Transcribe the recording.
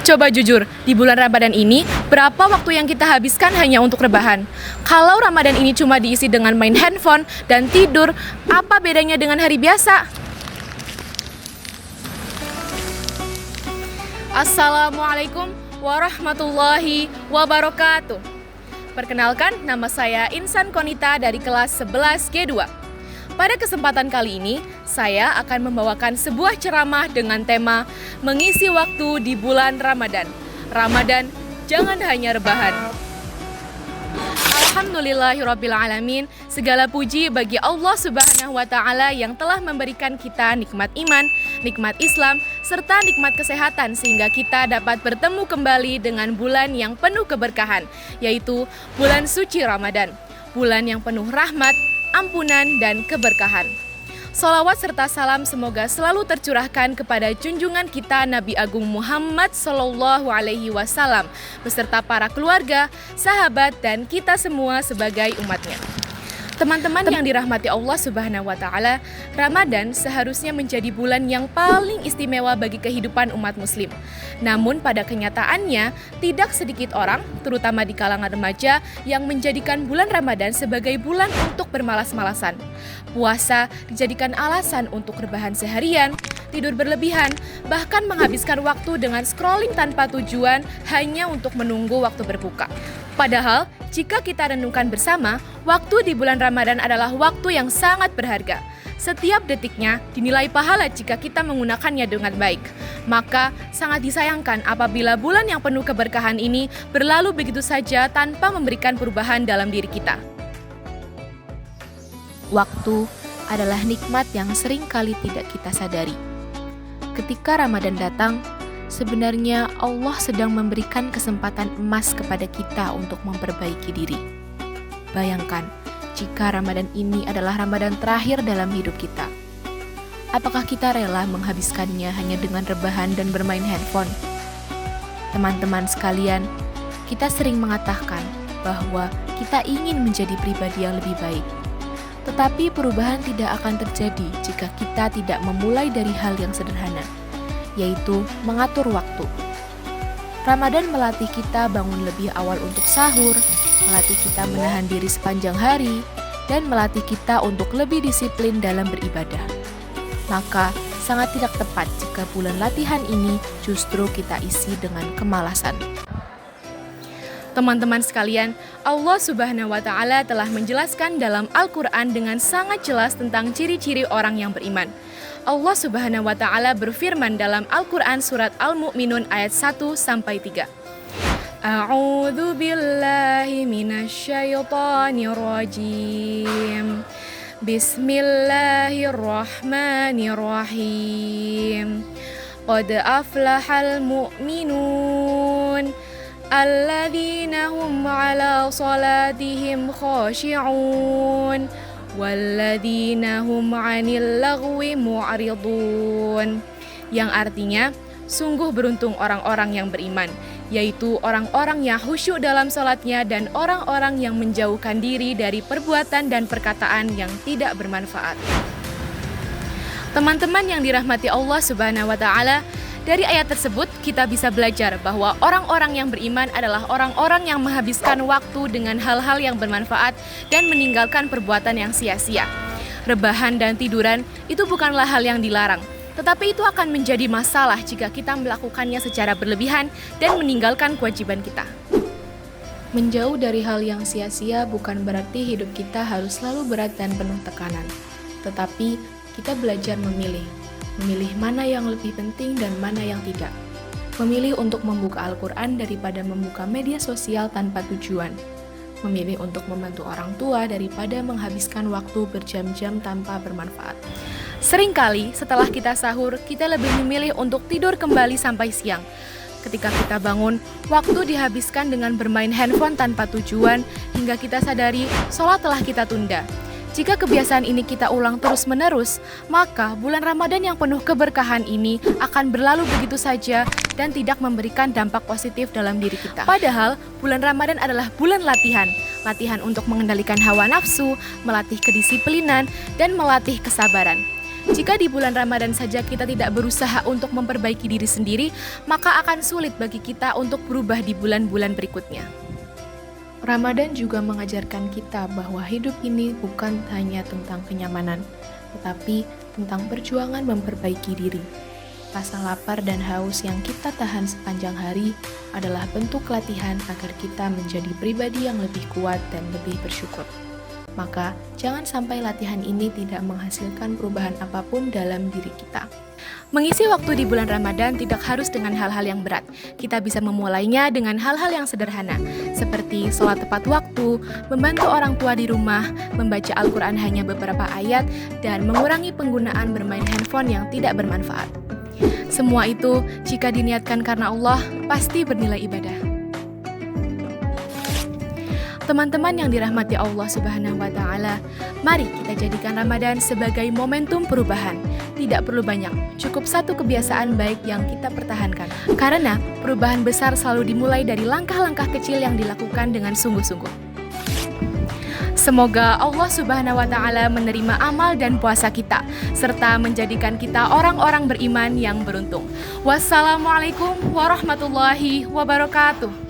Coba jujur, di bulan Ramadan ini, berapa waktu yang kita habiskan hanya untuk rebahan? Kalau Ramadan ini cuma diisi dengan main handphone dan tidur, apa bedanya dengan hari biasa? Assalamualaikum warahmatullahi wabarakatuh. Perkenalkan, nama saya Insan Konita dari kelas 11 G2. Pada kesempatan kali ini, saya akan membawakan sebuah ceramah dengan tema mengisi waktu di bulan Ramadan. Ramadan, jangan hanya rebahan. Alhamdulillahirrabbilalamin, segala puji bagi Allah Subhanahu wa Ta'ala yang telah memberikan kita nikmat iman, nikmat Islam, serta nikmat kesehatan sehingga kita dapat bertemu kembali dengan bulan yang penuh keberkahan, yaitu bulan suci Ramadan, bulan yang penuh rahmat, ampunan, dan keberkahan. Sholawat serta salam semoga selalu tercurahkan kepada junjungan kita Nabi Agung Muhammad Sallallahu Alaihi Wasallam beserta para keluarga, sahabat, dan kita semua sebagai umatnya. Teman-teman yang dirahmati Allah Subhanahu wa Ta'ala, Ramadan seharusnya menjadi bulan yang paling istimewa bagi kehidupan umat muslim. Namun pada kenyataannya, tidak sedikit orang, terutama di kalangan remaja, yang menjadikan bulan Ramadan sebagai bulan untuk bermalas-malasan. Puasa dijadikan alasan untuk rebahan seharian, tidur berlebihan, bahkan menghabiskan waktu dengan scrolling tanpa tujuan hanya untuk menunggu waktu berbuka. Padahal, jika kita renungkan bersama, waktu di bulan Ramadan adalah waktu yang sangat berharga. Setiap detiknya dinilai pahala jika kita menggunakannya dengan baik. Maka, sangat disayangkan apabila bulan yang penuh keberkahan ini berlalu begitu saja tanpa memberikan perubahan dalam diri kita. Waktu adalah nikmat yang sering kali tidak kita sadari. Ketika Ramadan datang, sebenarnya Allah sedang memberikan kesempatan emas kepada kita untuk memperbaiki diri. Bayangkan, jika Ramadan ini adalah Ramadan terakhir dalam hidup kita. Apakah kita rela menghabiskannya hanya dengan rebahan dan bermain handphone? Teman-teman sekalian, kita sering mengatakan bahwa kita ingin menjadi pribadi yang lebih baik. Tetapi perubahan tidak akan terjadi jika kita tidak memulai dari hal yang sederhana, yaitu mengatur waktu. Ramadan melatih kita bangun lebih awal untuk sahur, melatih kita menahan diri sepanjang hari, dan melatih kita untuk lebih disiplin dalam beribadah. Maka, sangat tidak tepat jika bulan latihan ini justru kita isi dengan kemalasan. Teman-teman sekalian, Allah Subhanahu wa Ta'ala telah menjelaskan dalam Al-Quran dengan sangat jelas tentang ciri-ciri orang yang beriman. Allah Subhanahu wa Ta'ala berfirman dalam Al-Quran surat Al-Mu'minun ayat 1-3. A'udzu billahi minasyaitonir rajim. Bismillahirrahmanirrahim. Qad aflahal mu'minun alladzina hum 'ala salatihim khashi'un walladzina hum 'anil lagwi mu'ridun. Yang artinya, sungguh beruntung orang-orang yang beriman, yaitu orang-orang yang khusyuk dalam salatnya dan orang-orang yang menjauhkan diri dari perbuatan dan perkataan yang tidak bermanfaat. Teman-teman yang dirahmati Allah Subhanahu wa Ta'ala, dari ayat tersebut kita bisa belajar bahwa orang-orang yang beriman adalah orang-orang yang menghabiskan waktu dengan hal-hal yang bermanfaat dan meninggalkan perbuatan yang sia-sia. Rebahan dan tiduran itu bukanlah hal yang dilarang, tetapi itu akan menjadi masalah jika kita melakukannya secara berlebihan dan meninggalkan kewajiban kita. Menjauh dari hal yang sia-sia bukan berarti hidup kita harus selalu berat dan penuh tekanan, tetapi kita belajar memilih mana yang lebih penting dan mana yang tidak. Memilih untuk membuka Al-Quran daripada membuka media sosial tanpa tujuan. Memilih untuk membantu orang tua daripada menghabiskan waktu berjam-jam tanpa bermanfaat. Seringkali setelah kita sahur, kita lebih memilih untuk tidur kembali sampai siang. Ketika kita bangun, waktu dihabiskan dengan bermain handphone tanpa tujuan hingga kita sadari sholat telah kita tunda. Jika kebiasaan ini kita ulang terus-menerus, maka bulan Ramadan yang penuh keberkahan ini akan berlalu begitu saja dan tidak memberikan dampak positif dalam diri kita. Padahal, bulan Ramadan adalah bulan latihan untuk mengendalikan hawa nafsu, melatih kedisiplinan, dan melatih kesabaran. Jika di bulan Ramadan saja kita tidak berusaha untuk memperbaiki diri sendiri, maka akan sulit bagi kita untuk berubah di bulan-bulan berikutnya. Ramadan juga mengajarkan kita bahwa hidup ini bukan hanya tentang kenyamanan, tetapi tentang perjuangan memperbaiki diri. Rasa lapar dan haus yang kita tahan sepanjang hari adalah bentuk latihan agar kita menjadi pribadi yang lebih kuat dan lebih bersyukur. Maka, jangan sampai latihan ini tidak menghasilkan perubahan apapun dalam diri kita. Mengisi waktu di bulan Ramadan tidak harus dengan hal-hal yang berat. Kita bisa memulainya dengan hal-hal yang sederhana, seperti sholat tepat waktu, membantu orang tua di rumah, membaca Al-Quran hanya beberapa ayat, dan mengurangi penggunaan bermain handphone yang tidak bermanfaat. Semua itu, jika diniatkan karena Allah, pasti bernilai ibadah. Teman-teman yang dirahmati Allah Subhanahu wa Ta'ala, mari kita jadikan Ramadan sebagai momentum perubahan. Tidak perlu banyak, cukup satu kebiasaan baik yang kita pertahankan. Karena perubahan besar selalu dimulai dari langkah-langkah kecil yang dilakukan dengan sungguh-sungguh. Semoga Allah Subhanahu wa Ta'ala menerima amal dan puasa kita, serta menjadikan kita orang-orang beriman yang beruntung. Wassalamualaikum warahmatullahi wabarakatuh.